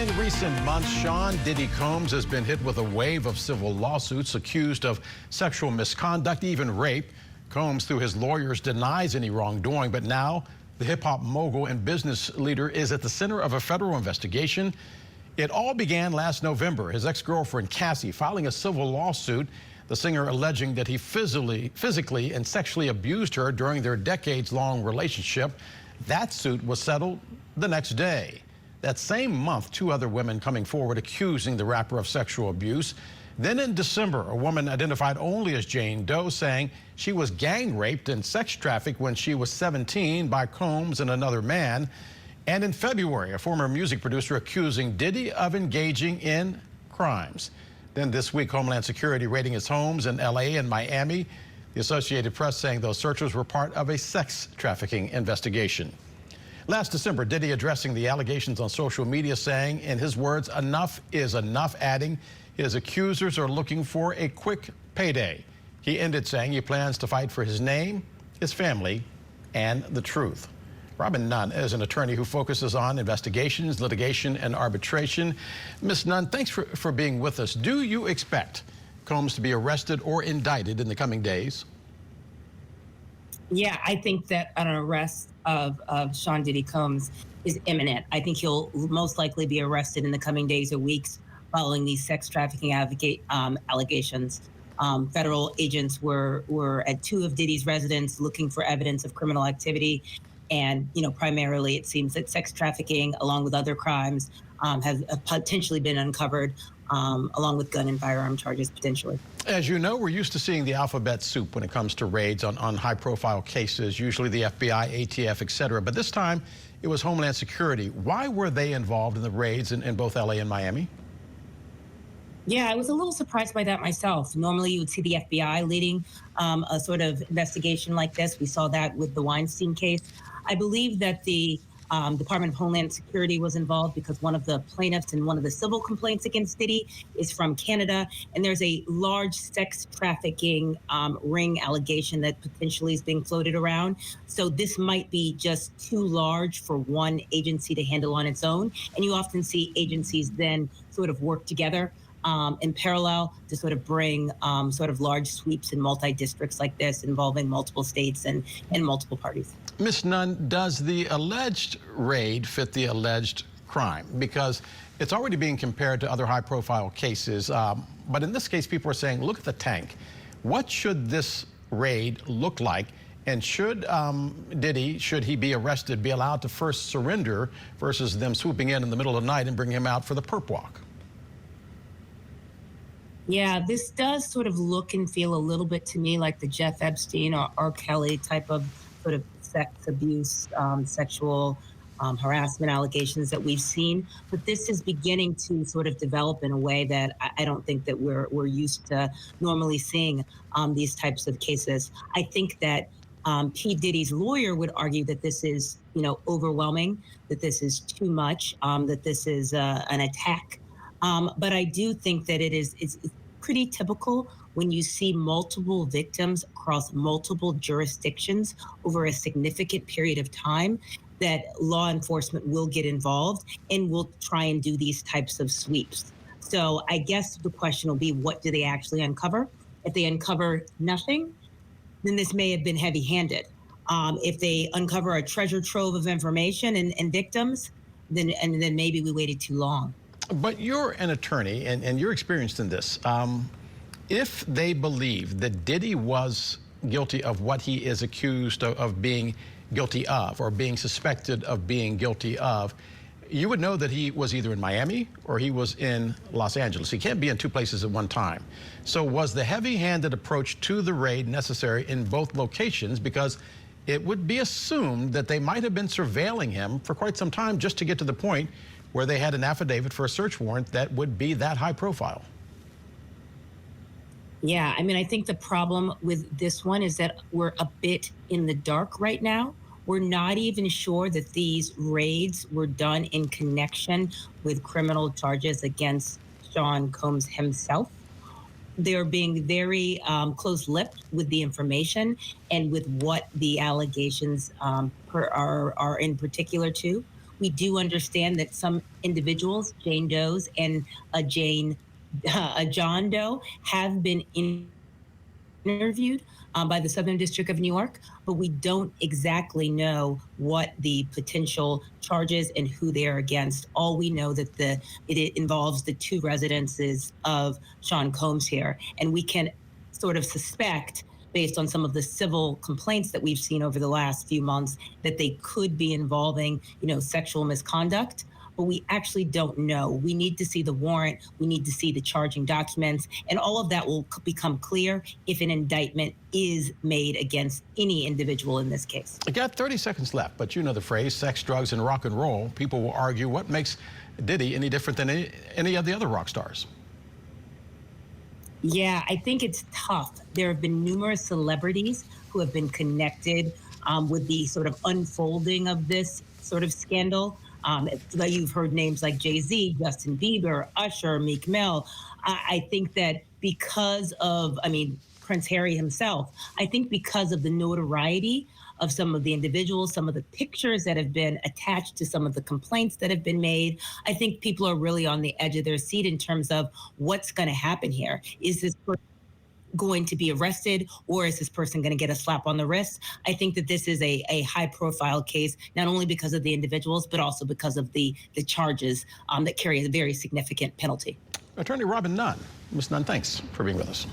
In recent months, Sean Diddy Combs has been hit with a wave of civil lawsuits accused of sexual misconduct, even rape. Combs, through his lawyers, denies any wrongdoing, but now the hip-hop mogul and business leader is at the center of a federal investigation. It all began last November, his ex-girlfriend Cassie filing a civil lawsuit, the singer alleging that he physically and sexually abused her during their decades-long relationship. That suit was settled the next day. That same month, two other women coming forward accusing the rapper of sexual abuse. Then in December, a woman identified only as Jane Doe saying she was gang raped and sex trafficked when she was 17 by Combs and another man. And in February, a former music producer accusing Diddy of engaging in crimes. Then this week, Homeland Security raiding his homes in LA and Miami. The Associated Press saying those searches were part of a sex trafficking investigation. Last December, Diddy addressing the allegations on social media saying, in his words, enough is enough, adding his accusers are looking for a quick payday. He ended saying he plans to fight for his name, his family, and the truth. Robin Nunn is an attorney who focuses on investigations, litigation, and arbitration. Ms. Nunn, thanks for being with us. Do you expect Combs to be arrested or indicted in the coming days? Yeah, I think that an arrest of Sean Diddy Combs is imminent. I think he'll most likely be arrested in the coming days or weeks following these sex trafficking allegations. Federal agents were at two of Diddy's residences looking for evidence of criminal activity. And, primarily it seems that sex trafficking, along with other crimes, have potentially been uncovered, along with gun and firearm charges potentially. As you know, we're used to seeing the alphabet soup when it comes to raids on high-profile cases, usually the FBI, ATF, et cetera. But this time, it was Homeland Security. Why were they involved in the raids in both LA and Miami? Yeah, I was a little surprised by that myself. Normally, you would see the FBI leading a sort of investigation like this. We saw that with the Weinstein case. I believe that the Department of Homeland Security was involved because one of the plaintiffs in one of the civil complaints against Diddy is from Canada, and there's a large sex trafficking ring allegation that potentially is being floated around. So this might be just too large for one agency to handle on its own, and you often see agencies then sort of work together in parallel to sort of bring sort of large sweeps in multi-districts like this involving multiple states and multiple parties. Ms. Nunn, does the alleged raid fit the alleged crime? Because it's already being compared to other high-profile cases, but in this case, people are saying, look at the tank. What should this raid look like? And should Diddy, should he be arrested, be allowed to first surrender versus them swooping in the middle of the night and bringing him out for the perp walk? Yeah, this does sort of look and feel a little bit to me like the Jeff Epstein or R. Kelly type of sort of sex abuse, sexual harassment allegations that we've seen. But this is beginning to sort of develop in a way that I don't think that we're used to normally seeing these types of cases. I think that P. Diddy's lawyer would argue that this is, overwhelming, that this is too much, that this is an attack. But I do think that it's pretty typical when you see multiple victims across multiple jurisdictions over a significant period of time that law enforcement will get involved and will try and do these types of sweeps. So I guess the question will be, what do they actually uncover? If they uncover nothing, then this may have been heavy-handed. If they uncover a treasure trove of information and victims, then maybe we waited too long. But you're an attorney, and you're experienced in this. If they believe that Diddy was guilty of what he is accused of being guilty of, or being suspected of being guilty of, you would know that he was either in Miami or he was in Los Angeles. He can't be in two places at one time. So was the heavy-handed approach to the raid necessary in both locations? Because it would be assumed that they might have been surveilling him for quite some time just to get to the point where they had an affidavit for a search warrant that would be that high profile. Yeah, I mean, I think the problem with this one is that we're a bit in the dark right now. We're not even sure that these raids were done in connection with criminal charges against Sean Combs himself. They're being very close-lipped with the information and with what the allegations are in particular to. We do understand that some individuals, Jane Does and a John Doe, have been interviewed by the Southern District of New York, but we don't exactly know what the potential charges and who they are against. All we know that it involves the two residences of Sean Combs here, and we can sort of suspect, based on some of the civil complaints that we've seen over the last few months, that they could be involving, sexual misconduct. But we actually don't know. We need to see the warrant. We need to see the charging documents. And all of that will become clear if an indictment is made against any individual in this case. I got 30 seconds left, but you know the phrase, sex, drugs, and rock and roll. People will argue what makes Diddy any different than any of the other rock stars. Yeah, I think it's tough. There have been numerous celebrities who have been connected with the sort of unfolding of this sort of scandal. You've heard names like Jay-Z, Justin Bieber, Usher, Meek Mill. I think that because of, Prince Harry himself, I think because of the notoriety of some of the individuals, some of the pictures that have been attached to some of the complaints that have been made, I think people are really on the edge of their seat in terms of what's going to happen here. Is this going to be arrested, or is this person going to get a slap on the wrist? I think that this is a high profile case, not only because of the individuals, but also because of the charges that carry a very significant penalty. Attorney Robin Nunn. Ms. Nunn, thanks for being with us.